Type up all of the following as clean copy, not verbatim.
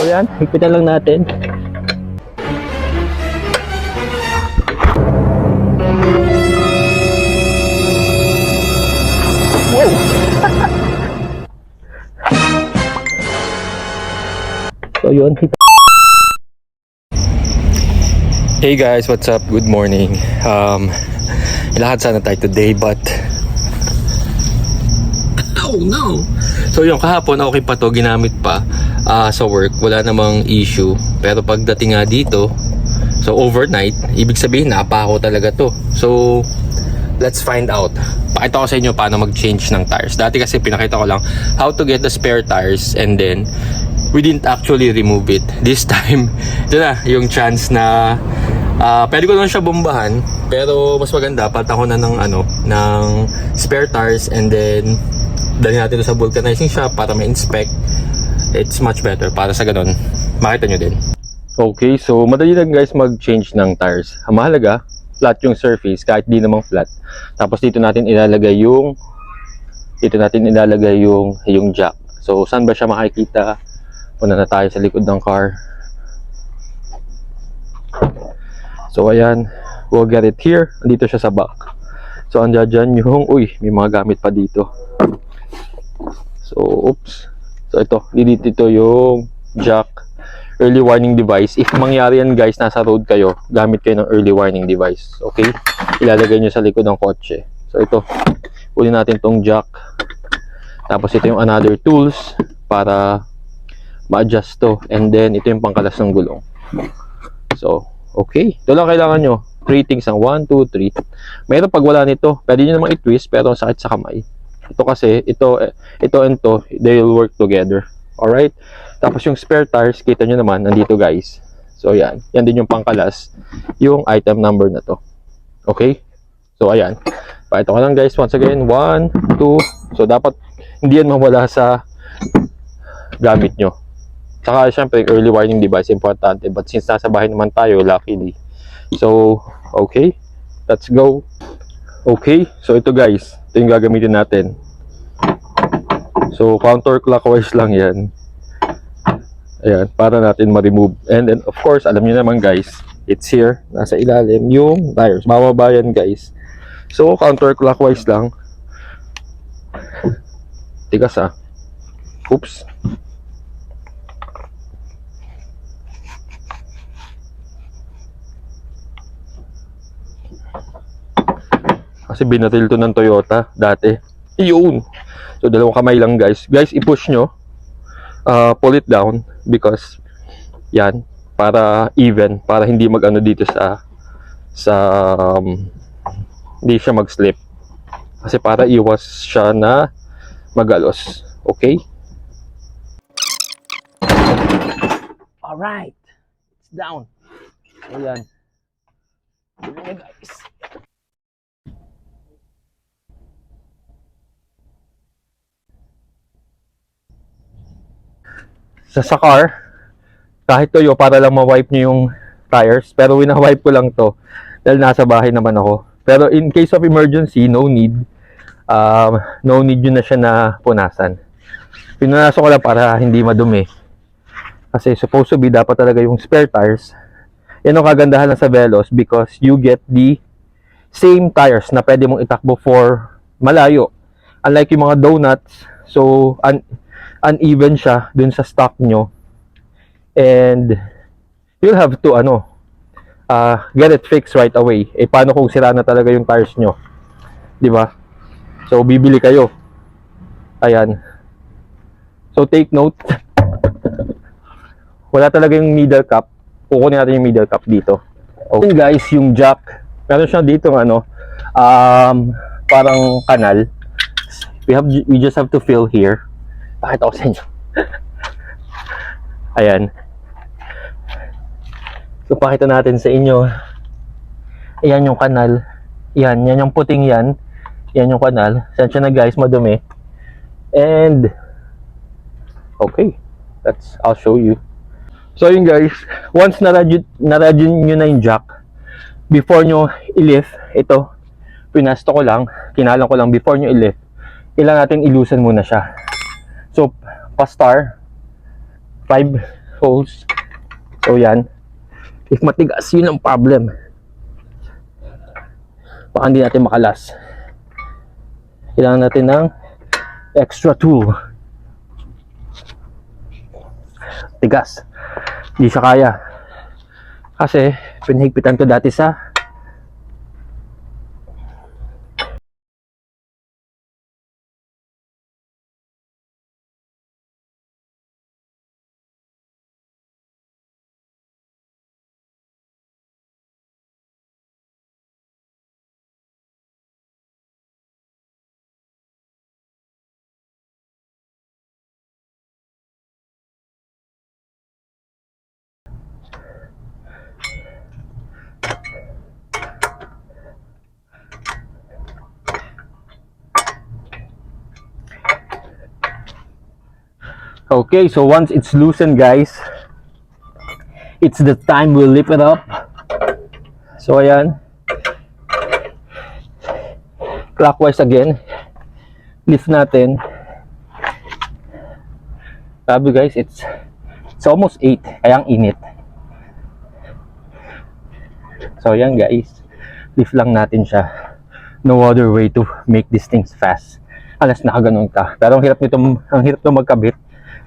yan, higpitan lang natin. Wow! So yun. Hey guys, what's up? Good morning. Lakad sana tayo today but oh no! So yung kahapon okay pa to, ginamit pa sa work, wala namang issue. Pero pagdating nga dito, so overnight, ibig sabihin napako talaga to. So let's find out. Pakita ko sa inyo paano mag-change ng tires. Dati kasi pinakita ko lang how to get the spare tires and then we didn't actually remove it. This time, ito na yung chance na pwede ko naman siya bombahan, pero mas maganda palitan ko na ng spare tires and then dali natin sa vulcanizing shop para ma-inspect. It's much better para sa ganun makita nyo din. Okay, so madali lang guys mag-change ng tires. Ang mahalaga, flat yung surface kahit di namang flat. Tapos dito natin ilalagay yung jack. So saan ba siya makikita? Una na tayo sa likod ng car. So ayan, we'll get it here. Andito siya sa back. So andyan yung, may mga gamit pa dito. So oops. So dito yung jack, early warning device. If mangyari yan guys, nasa road kayo, gamit kayo ng early warning device. Okay? Ilalagay nyo sa likod ng kotse. So kunin natin tong jack. Tapos ito yung another tools para ma-adjust to. And then ito yung pangkalas ng gulong. So okay, ito lang kailangan nyo. 3 things ang 1, 2, 3. Mayroon pag wala nito, pwede nyo namang i-twist pero sakit sa kamay. Ito kasi, ito and to, they will work together. Alright? Tapos yung spare tires, kita nyo naman, nandito guys. So yan, yan din yung pangkalas, yung item number na to. Okay? So ayan. Pakita ko lang guys, once again, 1, 2. So dapat, hindi yan mawala sa gamit nyo. Saka syempre early warning device importante, but since nasa bahay naman tayo luckily. So okay, let's go. Okay, so ito guys, ito yung gagamitin natin. So counterclockwise lang yan. Ayan, para natin ma-remove. And then of course, alam niyo naman guys, it's here, nasa ilalim yung tires. Bababa yan guys. So counterclockwise lang. Tigas oops. Kasi binatil to ng Toyota dati. Yun. So dalawang kamay lang guys. Guys, i-push nyo. Pull it down because yan, para even, para hindi mag-ano dito hindi siya mag-slip. Kasi para iwas siya na magalos. Okay? Alright. It's down. Ayan. Ayan guys. Sa car, kahit toyo para lang ma-wipe nyo yung tires, pero wina-wipe ko lang to dahil nasa bahay naman ako. Pero in case of emergency, no need yun na siya na punasan. Pinunasan ko lang para hindi madumi. Kasi supposed to be dapat talaga yung spare tires. Yan ang kagandahan lang sa Veloz because you get the same tires na pwede mong itakbo for malayo. Unlike yung mga donuts, so uneven siya dun sa stock nyo, and you'll have to get it fixed right away. Paano kung sira na talaga yung tires nyo, di ba? So bibili kayo. Ayan, so take note, wala talaga yung middle cap. Kukunin natin yung middle cap dito. Okay guys, yung jack, meron siya dito parang kanal. We just have to fill here. Pakita ko sa inyo. Ayan. So pakita natin sa inyo. Ayan yung kanal. Yan yung puting yan. Yan yung kanal. Sensya na guys, madumi. And okay, I'll show you. So yun guys, once na-radyo nyo na yung jack, before nyo i-lift, ito, pinasto ko lang, kinalang ko lang before nyo i-lift, kailangan natin ilusan muna siya. So, pa-star, 5 holes. So yan. If matigas, yun ang problem. Baka hindi natin makalas. Kailangan natin ng extra tool. Tigas. Hindi siya kaya. Kasi, pinahigpitan ko dati sa okay, so once it's loosened, guys, it's the time we'll lift it up. So ayan, clockwise again, lift natin. Sabi guys, it's almost 8, kaya ang init. So ayan guys, lift lang natin siya. No other way to make these things fast unless nakaganon ka. Pero ang hirap nito magkabit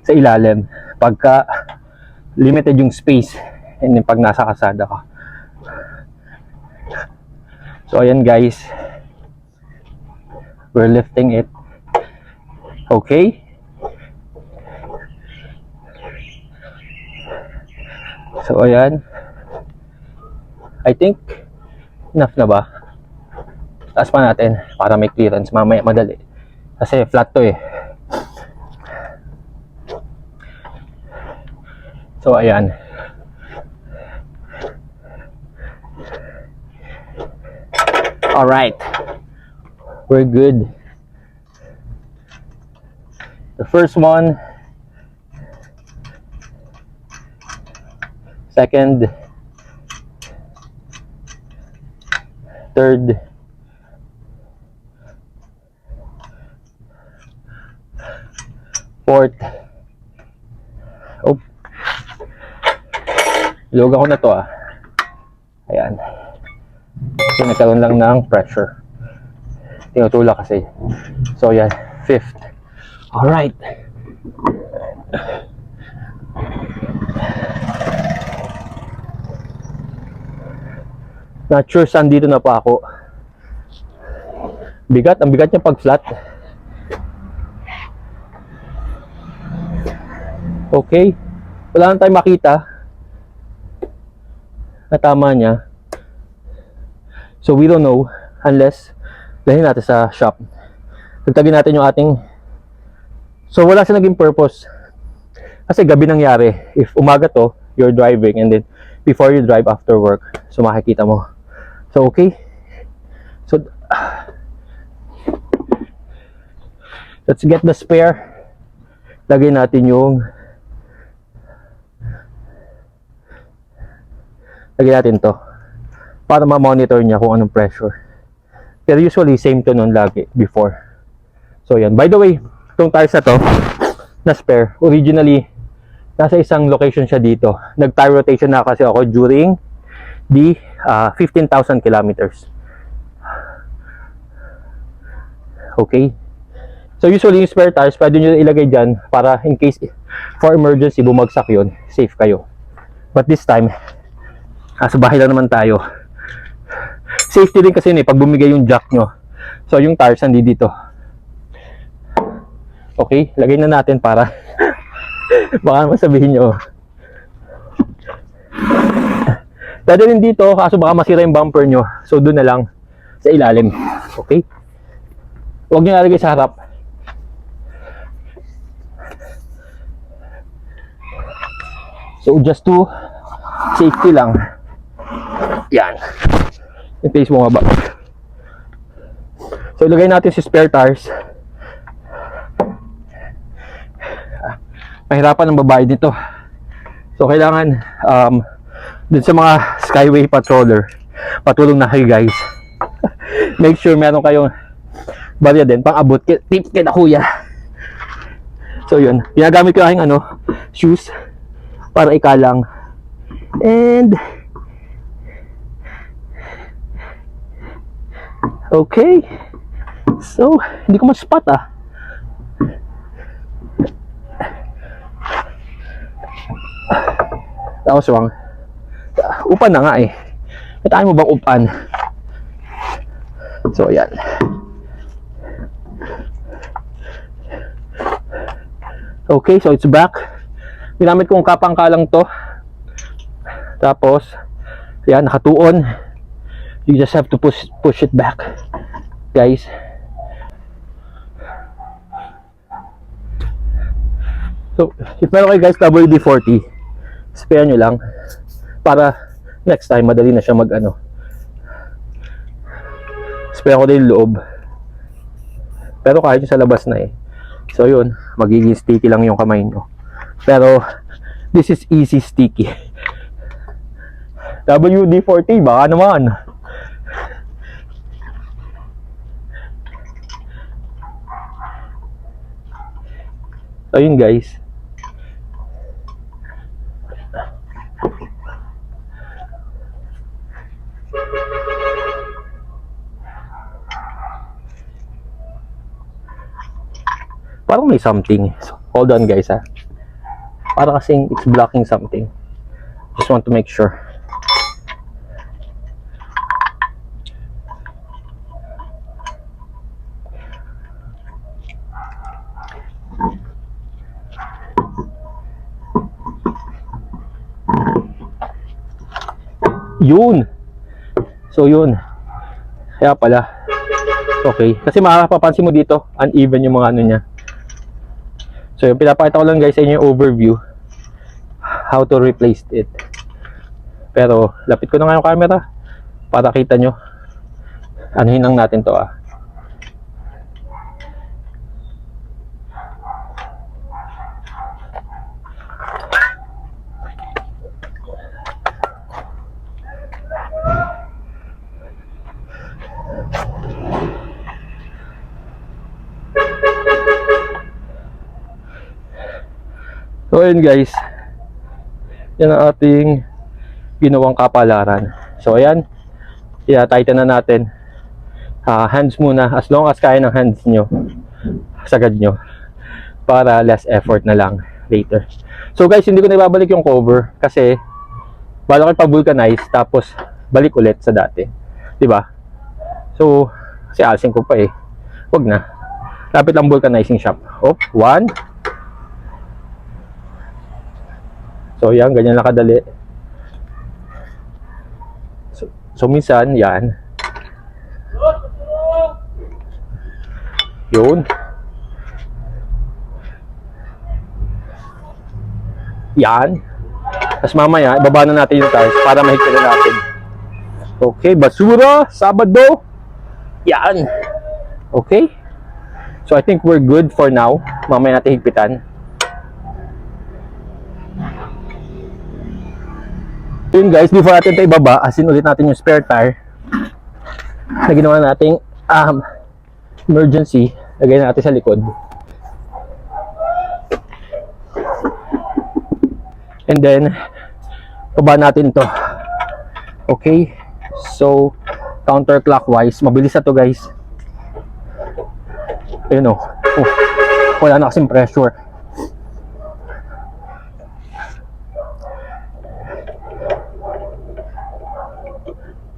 sa ilalim pagka limited yung space and then pag nasa kasada ka. So ayan guys, we're lifting it. Okay, so ayan, I think enough na ba? Taas pa natin para may clearance mamaya madali kasi flat to eh. So ayan, alright, we're good. The first one, second, third, fourth. Oh, ilog ako na to ah. Ayan. Kasi nagkaroon lang ng pressure. Tinutulak kasi. So yan, fifth. Alright. Not sure saan dito na pa ako. Bigat, ang bigat niya pag flat. Okay. Wala na tayong makita na tama niya. So we don't know unless dalhin natin sa shop. Tagtagin natin yung ating. So wala siya naging purpose. Kasi gabi nangyari. If umaga to, you're driving and then before you drive after work, so makikita mo. So okay. So let's get the spare. Lagay natin yung to para ma-monitor niya kung anong pressure. Pero usually same to nun lagi before. So yan. By the way, itong tires na to na spare, originally nasa isang location siya dito. Nag-tire rotation na kasi ako during the 15,000 kilometers. Okay. So usually yung spare tires pwede nyo ilagay dyan para in case for emergency bumagsak yun, safe kayo. But this time sa bahay lang naman tayo. Safety din kasi pag bumigay yung jack nyo. So yung tires nandi dito. Okay, lagay na natin para baka naman sabihin nyo. Pwede rin dito, kaso baka masira yung bumper nyo. So doon na lang sa ilalim. Okay? Huwag nyo nalagay sa harap. So just to safety lang. Yan. Yung face mo nga ba? So ilagay natin si spare tires. Mahirapan ang babae dito. So kailangan dun sa mga Skyway patroller, patulong na kayo guys. Make sure meron kayong barya din pang abot. Tip kay na kuya. So yun, ginagamit ko aking shoes para ikalang. And okay. So, hindi ko ma-spot That was wrong. Upan na nga eh. May mo bang upan? So, ayan. Okay, so it's back. Ginamit kong kapangkalang to. Tapos, ayan, nakatuon. You just have to push it back, guys. So, if meron kayo guys WD-40, spare nyo lang para next time madali na siya mag-ano. Spare ko din yung loob. Pero kahit yung sa labas na eh. So yun, magiging sticky lang yung kamay nyo. Pero this is easy sticky. WD-40, baka naman. So yun guys. Parang may something. So, hold on guys Para kasing it's blocking something. Just want to make sure. Yun. So yun. Kaya pala. Okay. Kasi makapapansin mo dito, uneven yung mga ano niya. So yung pinapakita ko lang guys sa inyo yung overview how to replace it. Pero lapit ko na nga yung camera para kita nyo. Anuhin lang natin to So ayun guys, yan ang ating ginawang kapalaran. So ayan, tighten na natin. Hands muna, as long as kaya ng hands nyo, sagad nyo, para less effort na lang later. So guys, hindi ko na ibabalik yung cover kasi bala ko pa-vulcanize tapos balik ulit sa dati, diba? So kasi alsing ko pa eh, wag na. Lapit lang vulcanizing shop. Oh, 1. So yan, ganyan lang kadali. So minsan, yan. Yun. Yan. Tapos mamaya, ibaba na natin yung tires para mahigpit na natin. Okay, basura, Sabado. Yan. Okay. So I think we're good for now. Mamaya natin higpitan. Yun guys, before natin ito ibaba, asin ulit natin yung spare tire na ginawa nating emergency. Lagay natin sa likod. And then, baba natin to. Okay? So, counterclockwise. Mabilis na to guys. Ayun o. Wala na kasing pressure.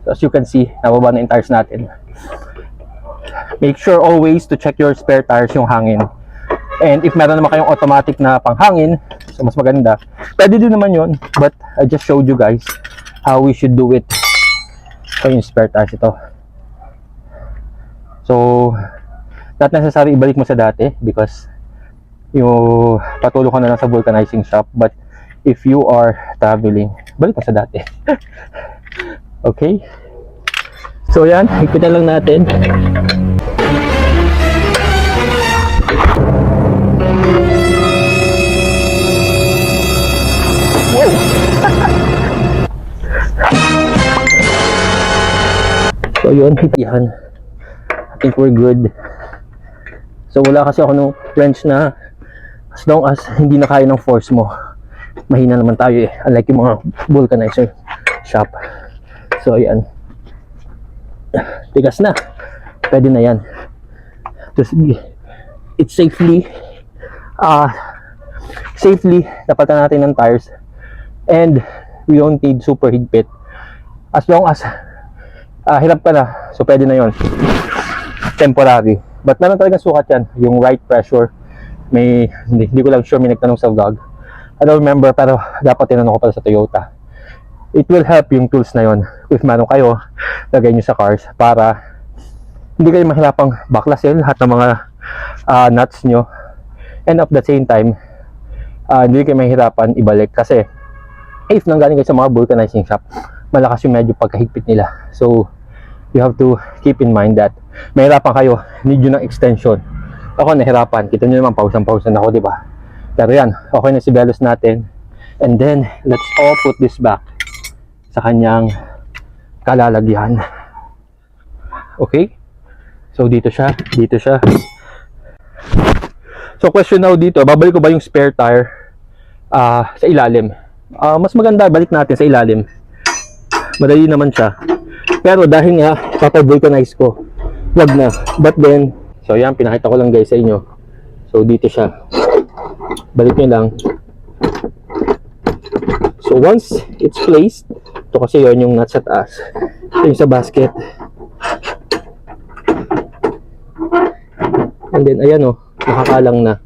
So as you can see, nababa na yung tires natin. Make sure always to check your spare tires yung hangin. And if meron naman kayong automatic na panghangin, so mas maganda. Pwede din naman yun, but I just showed you guys how we should do it. So yung spare tires ito. So, not necessary ibalik mo sa dati because yung patulong ka na lang sa vulcanizing shop. But if you are traveling, balik mo sa dati. Okay? So yan, higpitan lang natin. Wow! So yun, yan. I think we're good. So wala kasi ako nung wrench na as long as hindi na kaya ng force mo, mahina naman tayo eh, unlike yung mga vulcanizer shop. So ayan, tigas na, pwede na yan. It's safely napalitan natin ng tires, and we don't need super higpit as long as hirap ka na, so pwede na yon, temporary. But meron talagang sukat yan, yung right pressure. May hindi ko lang sure, may nagtanong sa vlog, I don't remember, pero dapat tinanong ko pala sa Toyota. It will help yung tools na yon if meron kayo, lagay nyo sa cars para hindi kayo mahirapang baklasin lahat ng mga nuts nyo, and at the same time hindi kayo mahirapan ibalik, kasi if nanggaling kayo sa mga vulcanizing shop, malakas yung medyo pagkahigpit nila. So you have to keep in mind that mahirapan kayo, need yun ng extension. Ako nahirapan, kita nyo naman, pausan-pausan ako, di ba? Pero yan, okay na si Veloz natin. And then let's all put this back sa kanyang kalalagyan. Okay, so dito siya. So question now dito, babalik ko ba yung spare tire sa ilalim? Mas maganda balik natin sa ilalim, madali naman siya. Pero dahil nga papa-vulcanize ko, wag na. But then, so yan, pinakita ko lang guys sa inyo. So dito siya, balik nyo lang. So once it's placed, ito kasi yun yung nuts sa taas, ito yung sa basket. And then ayan o, nakakalang na.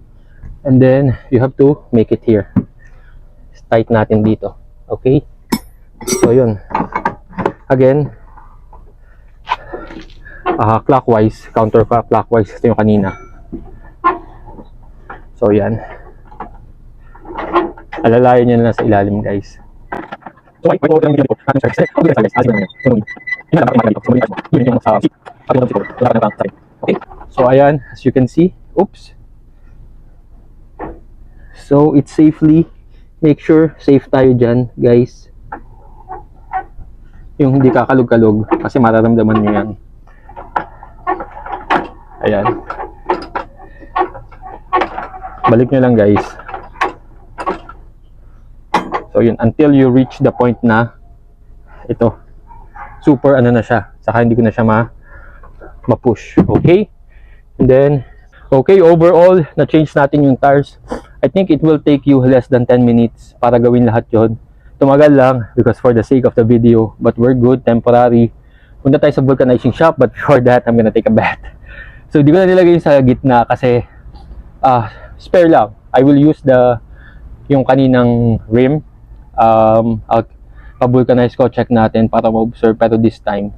And then you have to make it here. Tight natin dito. Okay? So yun. Again, clockwise, counterclockwise. Ito yung kanina. So yan. Alalayan nyo na sa ilalim guys. So okay. So ayan, as you can see, oops. So it's safely, make sure safe tayo dyan guys. Yung hindi kakalog-kalog, kasi mararamdaman nyo yan. Ayan. Balik nyo lang guys. So yun, until you reach the point na ito, super ano na siya, saka hindi ko na siya ma-push. Okay? And then, okay, overall, na-change natin yung tires. I think it will take you less than 10 minutes para gawin lahat yon. Tumagal lang because for the sake of the video, but we're good, temporary. Punta tayo sa vulcanizing shop, but before that, I'm gonna take a bath. So, di ko na nilagay sa gitna kasi spare lang. I will use yung kaninang rim. I'll pa-vulcanize ko, check natin para ma-observe, pero this time,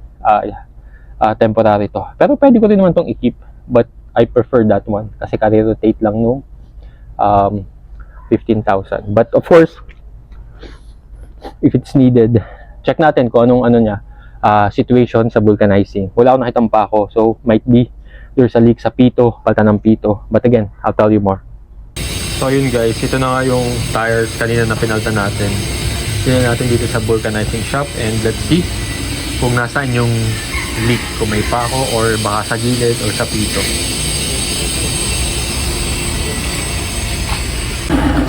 temporary to. Pero pwede ko rin naman tong i-keep, but I prefer that one kasi kare-rotate lang nung 15,000. But of course, if it's needed, check natin kung anong niya, situation sa vulcanizing. Wala akong nakitang pa ako, so might be there's a leak sa pito, palta ng pito. But again, I'll tell you more. So yun guys, ito na nga yung tires kanina na pinalta natin. Tingnan natin dito sa vulcanizing shop, and let's see kung nasaan yung leak, kung may pako or baka sa gilid or sa pito.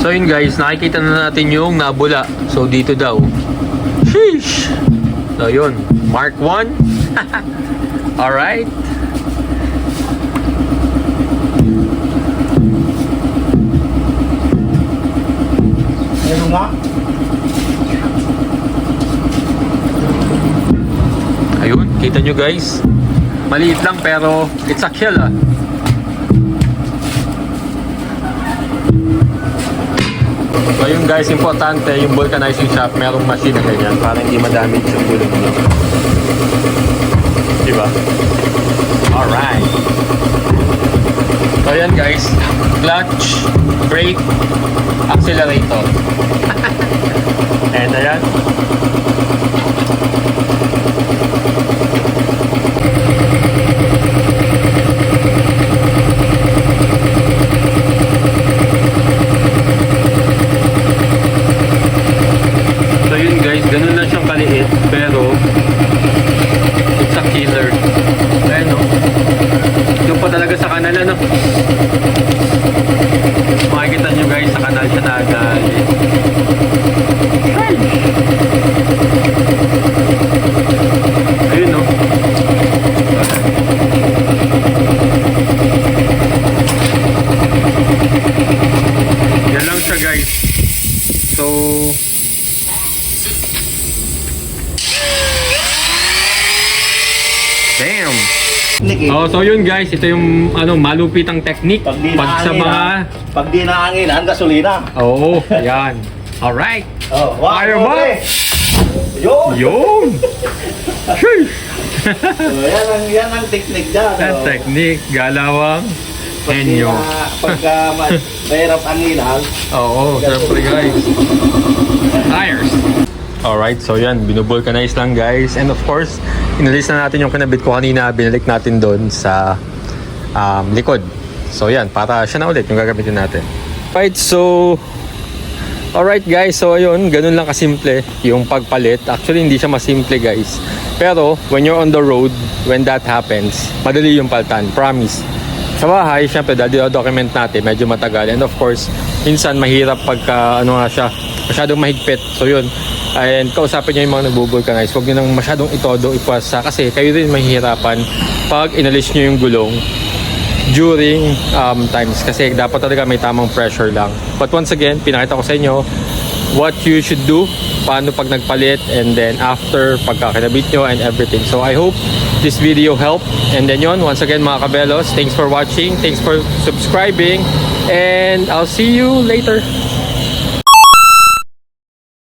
So yun guys, nakikita na natin yung nabula. So dito daw. Sheesh! So yun, Mark 1. Alright. Ano nga? Ayun, kita nyo guys. Maliit lang pero it's a kill ah. So yun guys, importante yung vulcanizing shop, merong machine na ganyan para hindi madamage yung gulong nyo. Diba? Alright. So yan guys, clutch, brake, accelerator. And ayan. So yun guys, ganun lang siyang kaliit, pero it's a killer. Ayan no, yung pa talaga sa kanal ano, makikita nyo guys, sa kanal siya nagalit. technique eh. Oh, so yun guys, ito yung malupitang technique Pag di pag sa mga naangilan, pag di naangilan, gasolina. Oo, yan. Alright. Oh, Fireball. Yun. Yun. Sheesh. So, yan ang technique dyan. That technique, galawang henyo. Pagka mahirap angilan, Oo, syempre guys. Tires. Alright, so yan, binubulkanize lang guys. And of course, inalis na natin yung kinabit ko kanina, binalik natin doon sa likod. So yan, para siya na ulit yung gagamitin natin. Right, so alright guys, so ayun, ganun lang kasimple yung pagpalit. Actually, hindi siya masimple guys. Pero, when you're on the road, when that happens, madali yung paltan, promise. Sa bahay, syempre, dahil document natin, medyo matagal. And of course, minsan mahirap pagka, masyadong mahigpit. So yun, and kausapin nyo yung mga nagbubulkanize. Huwag nyo nang masyadong itodo, ipwasa. Kasi kayo rin mahihirapan pag inalis nyo yung gulong during times kasi dapat talaga may tamang pressure lang. But once again, pinakita ko sa inyo what you should do, paano pag nagpalit, and then after pagkakinabit nyo and everything. So I hope this video helped. And then yun, once again mga kabelos, thanks for watching, thanks for subscribing, and I'll see you later.